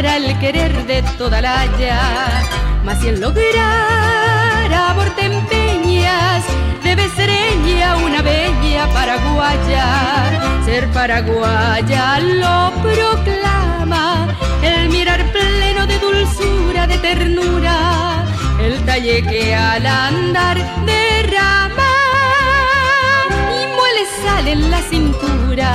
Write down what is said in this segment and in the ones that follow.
para el querer de toda la haya. Mas si en lograr amor te empeñas, debe ser ella una bella paraguaya. Ser paraguaya lo proclama el mirar pleno de dulzura, de ternura, el talle que al andar derrama y muele sal en la cintura.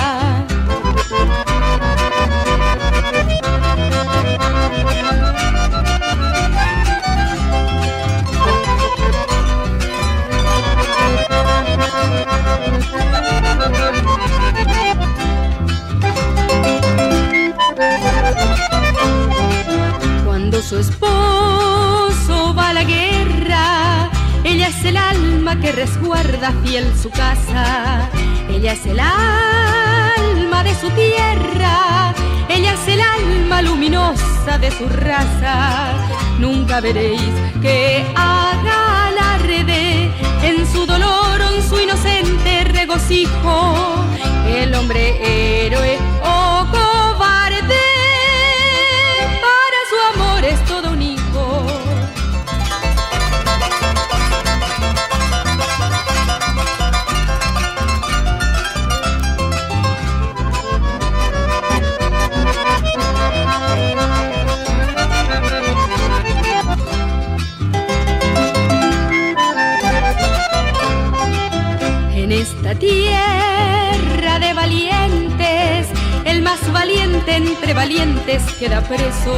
Cuando su esposo va a la guerra, ella es el alma que resguarda fiel su casa. Ella es el alma de su tierra, ella es el alma luminosa de su raza. Nunca veréis que haga alarde en su dolor o en su inocente regocijo el hombre héroe o cobarde. Para su amor es todo un hijo. En esta tierra de valientes, el más valiente entre valientes queda preso.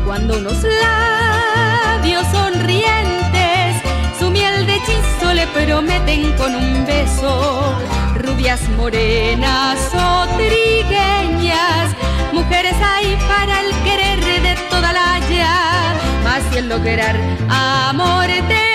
Cuando unos labios sonrientes su miel de hechizo le prometen con un beso. Rubias, morenas o trigueñas, mujeres hay para el querer de toda la haya. Mas si el lograr amor te